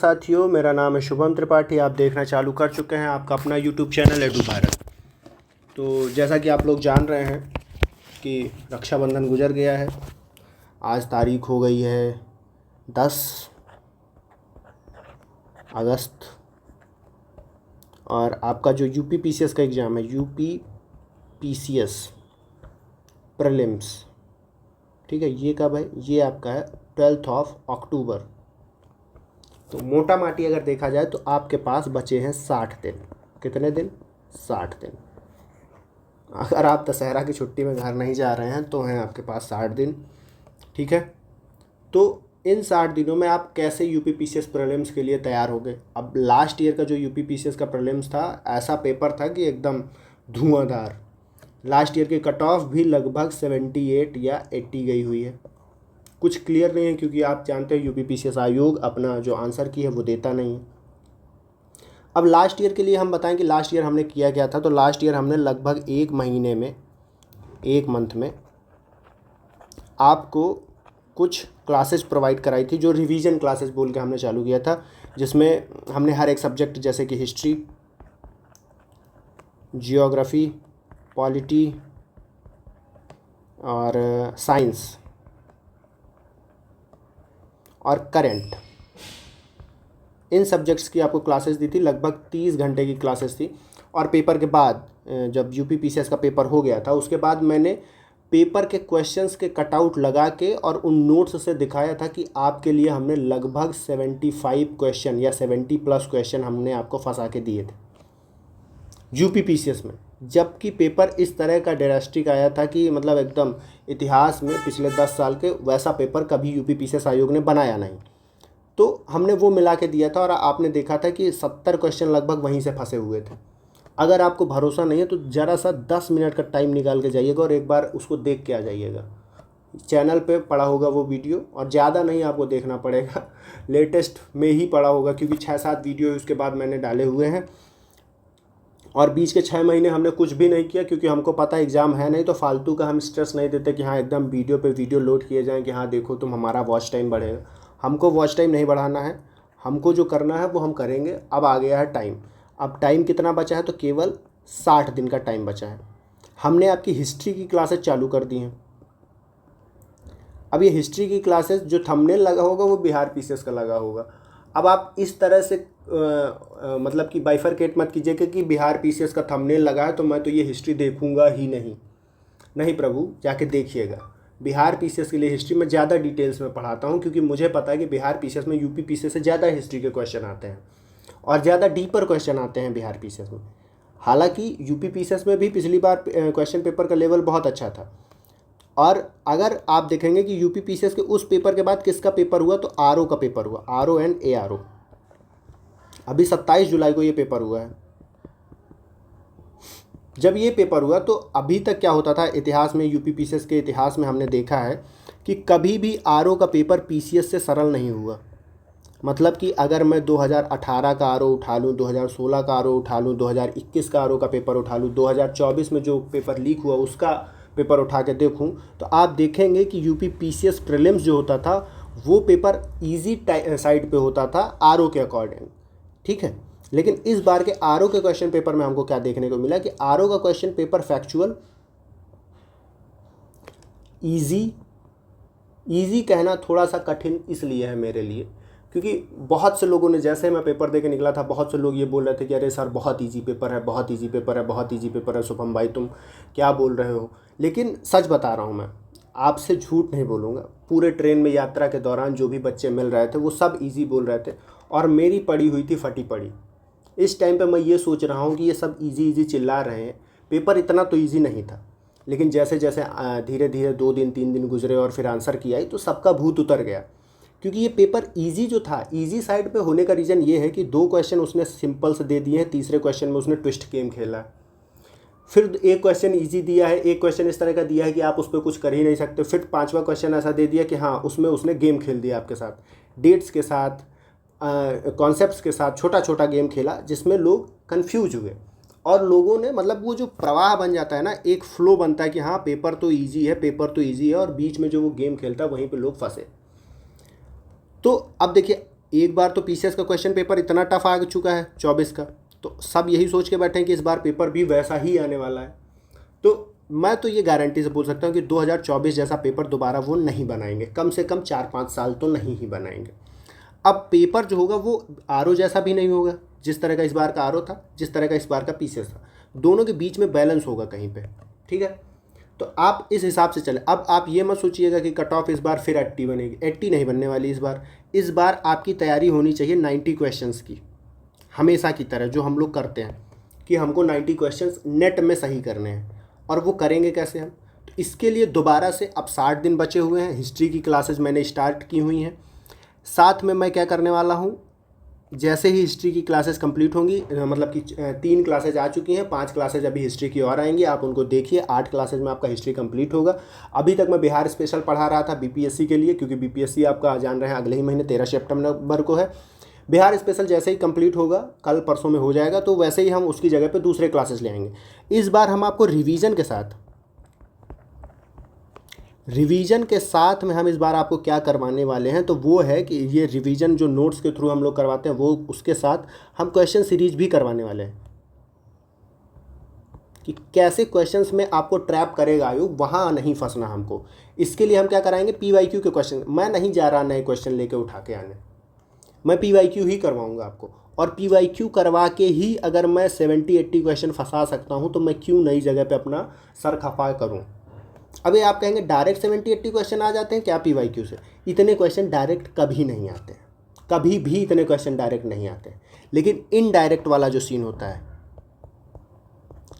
साथियों, मेरा नाम है शुभम त्रिपाठी। आप देखना चालू कर चुके हैं आपका अपना यूट्यूब चैनल एडू भारत। तो जैसा कि आप लोग जान रहे हैं कि रक्षाबंधन गुजर गया है। आज तारीख हो गई है 10 अगस्त और आपका जो यूपी पीसीएस का एग्ज़ाम है, यूपी पीसीएस प्रीलिम्स, ठीक है, ये कब है? ये आपका है 12 अक्टूबर। तो मोटा माटी अगर देखा जाए तो आपके पास बचे हैं 60 दिन। कितने दिन? 60 दिन। अगर आप दशहरा की छुट्टी में घर नहीं जा रहे हैं तो हैं आपके पास 60 दिन, ठीक है। तो इन 60 दिनों में आप कैसे यूपी पीसीएस प्रीलिम्स के लिए तैयार हो गए? अब लास्ट ईयर का जो यूपी पीसीएस का प्रीलिम्स था, ऐसा पेपर था कि एकदम धुआंधार। लास्ट ईयर की कट ऑफ भी लगभग 78 या 80 गई हुई है। कुछ क्लियर नहीं है क्योंकि आप जानते हैं यूपी पीसीएस आयोग अपना जो आंसर की है वो देता नहीं है। अब लास्ट ईयर के लिए हम बताएं कि लास्ट ईयर हमने किया क्या था। तो लास्ट ईयर हमने लगभग एक महीने में, एक मंथ में आपको कुछ क्लासेस प्रोवाइड कराई थी, जो रिवीजन क्लासेस बोल के हमने चालू किया था, जिसमें हमने हर एक सब्जेक्ट जैसे कि हिस्ट्री, जियोग्राफी, पॉलिटी और साइंस और करंट, इन सब्जेक्ट्स की आपको क्लासेस दी थी। लगभग 30 घंटे की क्लासेस थी। और पेपर के बाद जब यूपी पीसीएस का पेपर हो गया था, उसके बाद मैंने पेपर के क्वेश्चंस के कटआउट लगा के और उन नोट्स से दिखाया था कि आपके लिए हमने लगभग 75 क्वेश्चन या 70+ क्वेश्चन हमने आपको फंसा के दिए थे यूपी पीसीएस में। जबकि पेपर इस तरह का ड्रास्टिक आया था कि मतलब एकदम इतिहास में पिछले 10 साल के वैसा पेपर कभी यूपी पीसीएस आयोग ने बनाया नहीं। तो हमने वो मिला के दिया था और आपने देखा था कि 70 क्वेश्चन लगभग वहीं से फंसे हुए थे। अगर आपको भरोसा नहीं है तो ज़रा सा 10 मिनट का टाइम निकाल के जाइएगा और एक बार उसको देख के आ जाइएगा। चैनल पे पड़ा होगा वो वीडियो, और ज़्यादा नहीं आपको देखना पड़ेगा, लेटेस्ट में ही पड़ा होगा क्योंकि 6-7 वीडियो उसके बाद मैंने डाले हुए हैं। और बीच के 6 महीने हमने कुछ भी नहीं किया क्योंकि हमको पता एग्ज़ाम है नहीं, तो फालतू का हम स्ट्रेस नहीं देते कि हाँ एकदम वीडियो पे वीडियो लोड किए जाएँ कि हाँ देखो तुम हमारा वॉच टाइम बढ़ेगा। हमको वॉच टाइम नहीं बढ़ाना है, हमको जो करना है वो हम करेंगे। अब आ गया है टाइम। अब टाइम कितना बचा है? तो केवल 60 दिन का टाइम बचा है। हमने आपकी हिस्ट्री की क्लासेस चालू कर दी हैं। अब ये हिस्ट्री की क्लासेस जो थंबनेल लगा होगा वो बिहार पीसीएस का लगा होगा। अब आप इस तरह से मतलब कि बाइफरकेट मत कीजिए कि बिहार पीसीएस का थंबनेल लगा है तो मैं तो ये हिस्ट्री देखूंगा ही नहीं। नहीं प्रभु, जाके देखिएगा। बिहार पीसीएस के लिए हिस्ट्री में ज़्यादा डिटेल्स में पढ़ाता हूँ क्योंकि मुझे पता है कि बिहार पीसीएस में यूपी पीसीएस से ज़्यादा हिस्ट्री के क्वेश्चन आते हैं और ज़्यादा डीपर क्वेश्चन आते हैं बिहार पीसीएस में। हालांकि यूपी पीसीएस में भी पिछली बार क्वेश्चन पेपर का लेवल बहुत अच्छा था। और अगर आप देखेंगे कि यूपी पीसीएस के उस पेपर के बाद किसका पेपर हुआ, तो आरओ का पेपर हुआ, आरओ एंड एआरओ। अभी 27 जुलाई को ये पेपर हुआ है। जब ये पेपर हुआ तो अभी तक क्या होता था इतिहास में, यूपी पीसीएस के इतिहास में हमने देखा है कि कभी भी आरओ का पेपर पीसीएस से सरल नहीं हुआ। मतलब कि अगर मैं 2018 का आरओ उठा लूँ, 2016 का आरओ उठा लूँ, 2021 का आरओ का पेपर उठा लूँ, 2024 में जो पेपर लीक हुआ उसका पेपर उठा के देखूं, तो आप देखेंगे कि यूपी पीसीएस प्रीलिम्स जो होता था वो पेपर इजी साइड पे होता था आरओ के अकॉर्डिंग, ठीक है। लेकिन इस बार के आरओ के क्वेश्चन पेपर में हमको क्या देखने को मिला कि आरओ का क्वेश्चन पेपर फैक्चुअल, इजी कहना थोड़ा सा कठिन इसलिए है मेरे लिए क्योंकि बहुत से लोगों ने, जैसे मैं पेपर दे के निकला था, बहुत से लोग ये बोल रहे थे कि अरे सर बहुत इजी पेपर है, बहुत इजी पेपर है, बहुत इजी पेपर है, शुभम भाई तुम क्या बोल रहे हो। लेकिन सच बता रहा हूँ, मैं आपसे झूठ नहीं बोलूँगा। पूरे ट्रेन में यात्रा के दौरान जो भी बच्चे मिल रहे थे वो सब इजी बोल रहे थे और मेरी पढ़ी हुई थी फटी पड़ी। इस टाइम पे मैं ये सोच रहा हूँ कि ये सब इजी चिल्ला रहे हैं, पेपर इतना तो ईजी नहीं था। लेकिन जैसे जैसे धीरे धीरे 2 दिन 3 दिन गुजरे और फिर आंसर की आई तो सबका भूत उतर गया क्योंकि ये पेपर इजी जो था, इजी साइड पे होने का रीज़न ये है कि 2 क्वेश्चन उसने सिंपल से दे दिए हैं, तीसरे क्वेश्चन में उसने ट्विस्ट गेम खेला। फिर एक क्वेश्चन इजी दिया है, एक क्वेश्चन इस तरह का दिया है कि आप उस पर कुछ कर ही नहीं सकते। फिर 5वां क्वेश्चन ऐसा दे दिया कि हाँ उसमें उसने गेम खेल दिया आपके साथ, डेट्स के साथ, कॉन्सेप्ट्स के साथ छोटा छोटा गेम खेला जिसमें लोग कन्फ्यूज हुए। और लोगों ने, मतलब वो जो प्रवाह बन जाता है ना, एक फ्लो बनता है कि हाँ पेपर तो ईजी है, पेपर तो ईजी है, और बीच में जो वो गेम खेलता है वहीं पर लोग फंसे। तो अब देखिए एक बार तो पीसीएस का क्वेश्चन पेपर इतना टफ आ चुका है 24 का, तो सब यही सोच के बैठे हैं कि इस बार पेपर भी वैसा ही आने वाला है। तो मैं तो ये गारंटी से बोल सकता हूँ कि 2024 जैसा पेपर दोबारा वो नहीं बनाएंगे, कम से कम 4-5 साल तो नहीं ही बनाएंगे। अब पेपर जो होगा वो आरओ जैसा भी नहीं होगा, जिस तरह का इस बार का आरओ था, जिस तरह का इस बार का पीसीएस था, दोनों के बीच में बैलेंस होगा कहीं पे, ठीक है। तो आप इस हिसाब से चले। अब आप ये मत सोचिएगा कि कट ऑफ इस बार फिर 80 बनेगी, 80 नहीं बनने वाली इस बार आपकी तैयारी होनी चाहिए 90 क्वेश्चंस की, हमेशा की तरह जो हम लोग करते हैं कि हमको 90 क्वेश्चंस नेट में सही करने हैं। और वो करेंगे कैसे हम? तो इसके लिए दोबारा से अब 60 दिन बचे हुए हैं, हिस्ट्री की क्लासेस मैंने स्टार्ट की हुई हैं। साथ में मैं क्या करने वाला हूँ, जैसे ही हिस्ट्री की क्लासेस कंप्लीट होंगी, मतलब कि 3 क्लासेज आ चुकी हैं, 5 क्लासेज अभी हिस्ट्री की और आएंगी, आप उनको देखिए। 8 क्लासेज में आपका हिस्ट्री कंप्लीट होगा। अभी तक मैं बिहार स्पेशल पढ़ा रहा था बीपीएससी के लिए, क्योंकि बीपीएससी आपका जान रहे हैं अगले ही महीने 13 सितंबर को है। बिहार स्पेशल जैसे ही कंप्लीट होगा, कल परसों में हो जाएगा, तो वैसे ही हम उसकी जगह पे दूसरे क्लासेस ले आएंगे। इस बार हम आपको रिवीजन के साथ में हम इस बार आपको क्या करवाने वाले हैं, तो वो है कि ये रिवीजन जो नोट्स के थ्रू हम लोग करवाते हैं, वो उसके साथ हम क्वेश्चन सीरीज भी करवाने वाले हैं कि कैसे क्वेश्चंस में आपको ट्रैप करेगा आयोग, वहाँ नहीं फंसना हमको। इसके लिए हम क्या कराएंगे, पीवाईक्यू के क्वेश्चन। मैं नहीं जा रहा नए क्वेश्चन लेके उठा के आने, मैं पीवाईक्यू ही करवाऊँगा आपको। और पीवाईक्यू करवा के ही अगर मैं 70-80 क्वेश्चन फंसा सकता हूँ, तो मैं क्यों नई जगह पर अपना सर खपा करूँ। अभी आप कहेंगे डायरेक्ट 70-80 क्वेश्चन आ जाते हैं क्या पीवाईक्यू से? इतने क्वेश्चन डायरेक्ट कभी नहीं आते हैं, कभी भी इतने क्वेश्चन डायरेक्ट नहीं आते हैं। लेकिन इनडायरेक्ट वाला जो सीन होता है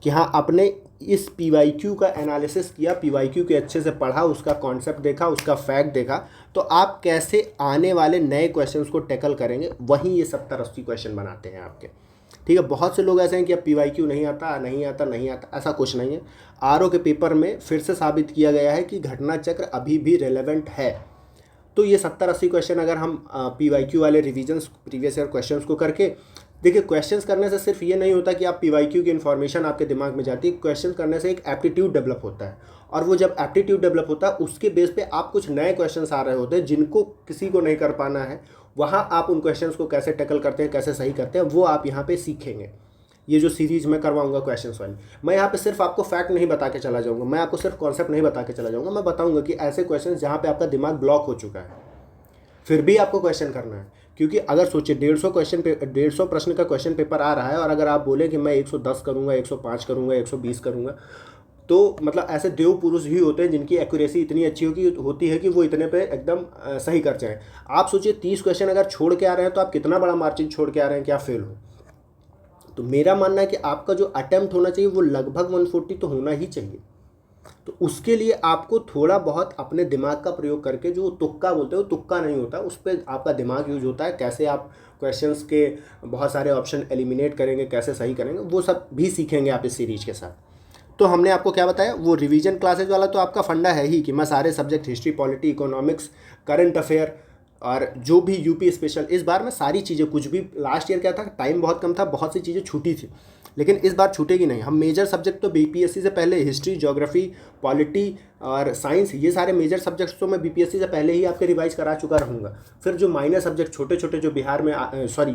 कि हाँ, आपने इस पीवाईक्यू का एनालिसिस किया, पीवाईक्यू के अच्छे से पढ़ा, उसका कॉन्सेप्ट देखा, उसका फैक्ट देखा, तो आप कैसे आने वाले नए क्वेश्चंस को टैकल करेंगे, वहीं ये 70-80 क्वेश्चन बनाते हैं आपके, ठीक है। बहुत से लोग ऐसे हैं कि अब पीवाईक्यू नहीं आता, ऐसा कुछ नहीं है। आरओ के पेपर में फिर से साबित किया गया है कि घटना चक्र अभी भी रेलेवेंट है। तो ये 70-80 क्वेश्चन अगर हम पीवाईक्यू वाले रिवीजन्स प्रीवियस ईयर क्वेश्चंस को करके देखिए, क्वेश्चंस करने से सिर्फ ये नहीं होता कि आप पीवाईक्यू की इन्फॉर्मेशन आपके दिमाग में जाती है, क्वेश्चन करने से एक एप्टीट्यूड डेवलप होता है। और वो जब एप्टीट्यूड डेवलप होता है, उसके बेस पे आप कुछ नए क्वेश्चंस आ रहे होते हैं जिनको किसी को नहीं कर पाना है, वहाँ आप उन क्वेश्चंस को कैसे टैकल करते हैं, कैसे सही करते हैं, वो आप यहाँ पे सीखेंगे। ये जो सीरीज मैं करवाऊंगा क्वेश्चंस वाली, मैं यहाँ पे सिर्फ आपको फैक्ट नहीं बता के चला जाऊँगा, मैं आपको सिर्फ कॉन्सेप्ट नहीं बता के चला जाऊँगा, मैं बताऊँगा कि ऐसे क्वेश्चन जहाँ पे आपका दिमाग ब्लॉक हो चुका है, फिर भी आपको क्वेश्चन करना है। क्योंकि अगर सोचिए 150 प्रश्न का क्वेश्चन पेपर आ रहा है, और अगर आप बोले कि मैं 110 करूँगा, 105 करूँगा, 120 करूँगा, तो मतलब ऐसे देव पुरुष भी होते हैं जिनकी एक्यूरेसी इतनी अच्छी होती है कि वो इतने पे एकदम सही कर जाएँ। आप सोचिए 30 क्वेश्चन अगर छोड़ के आ रहे हैं, तो आप कितना बड़ा मार्जिन छोड़ के आ रहे हैं कि आप फेल हो। तो मेरा मानना है कि आपका जो अटेम्प्ट होना चाहिए वो लगभग 140 तो होना ही चाहिए। तो उसके लिए आपको थोड़ा बहुत अपने दिमाग का प्रयोग करके, जो तुक्का बोलते हैं वो तुक्का नहीं होता, उस पर आपका दिमाग यूज होता है। कैसे आप क्वेश्चंस के बहुत सारे ऑप्शन एलिमिनेट करेंगे, कैसे सही करेंगे, वो सब भी सीखेंगे आप इस सीरीज के साथ। तो हमने आपको क्या बताया, वो रिवीजन क्लासेज वाला तो आपका फंडा है ही कि मैं सारे subject history, polity, economics, current affair और जो भी यूपी स्पेशल, इस बार मैं सारी चीज़ें, कुछ भी लास्ट ईयर क्या था, टाइम बहुत कम था, बहुत सी चीज़ें छूटी थी, लेकिन इस बार छूटेगी नहीं। हम मेजर सब्जेक्ट तो बीपीएससी से पहले हिस्ट्री, ज्योग्राफी, पॉलिटी और साइंस, ये सारे मेजर सब्जेक्ट्स तो मैं बीपीएससी से पहले ही आपके रिवाइज करा चुका रहूँगा। फिर जो माइनर सब्जेक्ट छोटे छोटे जो बिहार में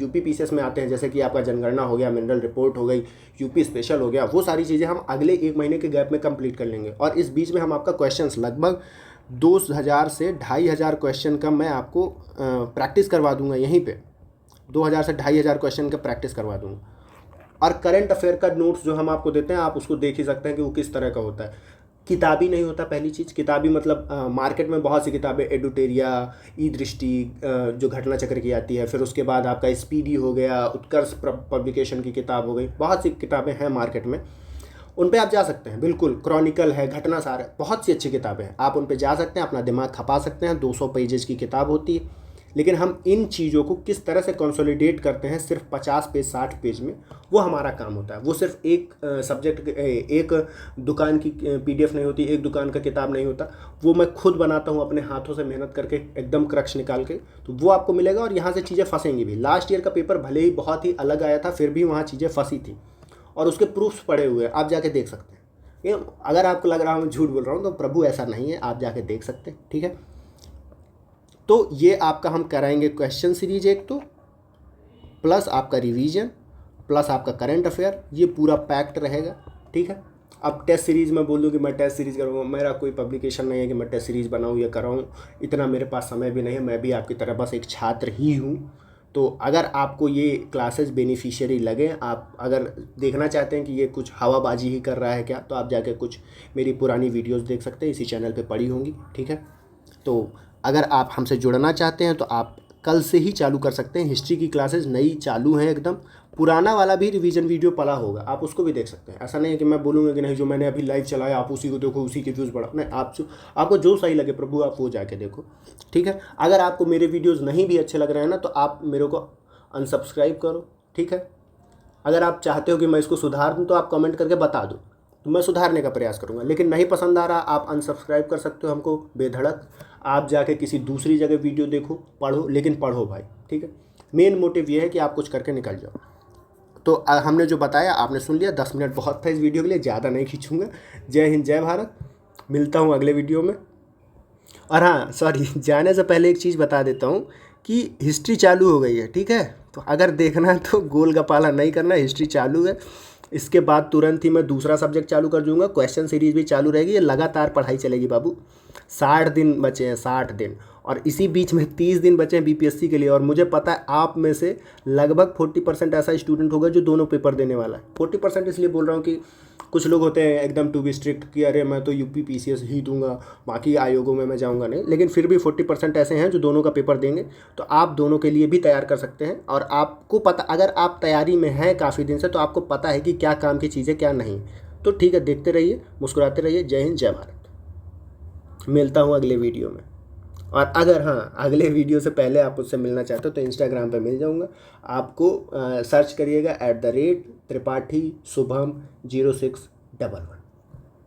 यूपी पीसीएस में आते हैं, जैसे कि आपका जनगणना हो गया, मिनरल रिपोर्ट हो गई, यूपी स्पेशल हो गया, वो सारी चीज़ें हम अगले 1 महीने के गैप में कंप्लीट कर लेंगे। और इस बीच में हम आपका क्वेश्चन लगभग 2000 से 2500 क्वेश्चन का मैं आपको प्रैक्टिस करवा दूंगा। यहीं पे 2000 से 2500 क्वेश्चन का प्रैक्टिस करवा दूंगा। और करंट अफेयर का नोट्स जो हम आपको देते हैं, आप उसको देख ही सकते हैं कि वो किस तरह का होता है। किताबी नहीं होता, पहली चीज़ किताबी मतलब मार्केट में बहुत सी किताबें, एडुटेरिया, ई दृष्टि जो घटना चक्र की आती है, फिर उसके बाद आपका स्पीडी हो गया, उत्कर्ष पब्लिकेशन की किताब हो गई, बहुत सी किताबें हैं मार्केट में, उन पे आप जा सकते हैं। बिल्कुल, क्रॉनिकल है, घटनासार है, बहुत सी अच्छी किताबें हैं, आप उन पे जा सकते हैं, अपना दिमाग खपा सकते हैं। 200 पेजेस की किताब होती है, लेकिन हम इन चीज़ों को किस तरह से कंसोलिडेट करते हैं सिर्फ 50 पेज 60 पेज में, वो हमारा काम होता है। वो सिर्फ एक सब्जेक्ट, एक दुकान की पीडीएफ नहीं होती, एक दुकान का किताब नहीं होता, वो मैं खुद बनाता हूँ अपने हाथों से मेहनत करके, एकदम क्रक्स निकाल के, तो वो आपको मिलेगा। और यहाँ से चीज़ें फंसेंगी भी। लास्ट ईयर का पेपर भले ही बहुत ही अलग आया था, फिर भी वहाँ चीज़ें फंसी थी और उसके प्रूफ्स पड़े हुए हैं, आप जाके देख सकते हैं। अगर आपको लग रहा है मैं झूठ बोल रहा हूँ, तो प्रभु ऐसा नहीं है, आप जाके देख सकते हैं, ठीक है। तो ये आपका हम कराएंगे क्वेश्चन सीरीज एक तो, प्लस आपका रिवीजन, प्लस आपका करंट अफेयर, ये पूरा पैक्ड रहेगा। ठीक है। अब टेस्ट सीरीज़ में बोल दूँ कि मैं टेस्ट सीरीज़ करूँगा, मेरा कोई पब्लिकेशन नहीं है कि मैं टेस्ट सीरीज़ बनाऊँ या कराऊँ, इतना मेरे पास समय भी नहीं है, मैं भी आपकी तरह बस एक छात्र ही हूँ। तो अगर आपको ये क्लासेस बेनिफिशियरी लगे, आप अगर देखना चाहते हैं कि ये कुछ हवाबाजी ही कर रहा है क्या, तो आप जाके कुछ मेरी पुरानी वीडियोस देख सकते हैं, इसी चैनल पे पड़ी होंगी। ठीक है। तो अगर आप हमसे जुड़ना चाहते हैं तो आप कल से ही चालू कर सकते हैं। हिस्ट्री की क्लासेस नई चालू हैं एकदम, पुराना वाला भी रिवीजन वीडियो पड़ा होगा, आप उसको भी देख सकते हैं। ऐसा नहीं है कि मैं बोलूँगा कि नहीं जो मैंने अभी लाइव चलाया आप उसी को देखो, उसी के व्यूज़ बढ़ा, नहीं, आपको जो सही लगे प्रभु आप वो जाके देखो। ठीक है। अगर आपको मेरे वीडियोज़ नहीं भी अच्छे लग रहे हैं ना, तो आप मेरे को अनसब्सक्राइब करो। ठीक है। अगर आप चाहते हो कि मैं इसको सुधार दूँ तो आप कमेंट करके बता दो, तो मैं सुधारने का प्रयास करूँगा। लेकिन नहीं पसंद आ रहा, आप अनसब्सक्राइब कर सकते हो हमको बेधड़क, आप जाके किसी दूसरी जगह वीडियो देखो, पढ़ो, लेकिन पढ़ो भाई। ठीक है। मेन मोटिव ये है कि आप कुछ करके निकल जाओ। तो हमने जो बताया आपने सुन लिया, 10 मिनट बहुत था इस वीडियो के लिए, ज़्यादा नहीं खींचूँगा। जय हिंद, जय भारत, मिलता हूँ अगले वीडियो में। और हाँ सॉरी, जाने से पहले एक चीज़ बता देता हूँ कि हिस्ट्री चालू हो गई है। ठीक है। तो अगर देखना है तो गोल गपाला नहीं करना, हिस्ट्री चालू है। इसके बाद तुरंत ही मैं दूसरा सब्जेक्ट चालू कर दूँगा, क्वेश्चन सीरीज़ भी चालू रहेगी, ये लगातार पढ़ाई चलेगी बाबू। 60 दिन बचे हैं, 60 दिन, और इसी बीच में 30 दिन बचे हैं बीपीएससी के लिए। और मुझे पता है आप में से लगभग 40% ऐसा स्टूडेंट होगा जो दोनों पेपर देने वाला है। 40% इसलिए बोल रहा हूँ कि कुछ लोग होते हैं एकदम टू बी स्ट्रिक्ट कि अरे मैं तो यूपी पीसीएस ही दूंगा, बाकी आयोगों में मैं जाऊंगा नहीं, लेकिन फिर भी 40% ऐसे हैं जो दोनों का पेपर देंगे। तो आप दोनों के लिए भी तैयार कर सकते हैं। और आपको पता, अगर आप तैयारी में हैं काफ़ी दिन से, तो आपको पता है कि क्या काम की चीज़ें क्या नहीं। तो ठीक है, देखते रहिए, मुस्कुराते रहिए। जय हिंद, जय भारत। मिलता हूँ अगले वीडियो में। और अगर हाँ अगले वीडियो से पहले आप मुझसे मिलना चाहते हो तो इंस्टाग्राम पे मिल जाऊँगा। आपको सर्च करिएगा @त्रिपाठी शुभम 0611।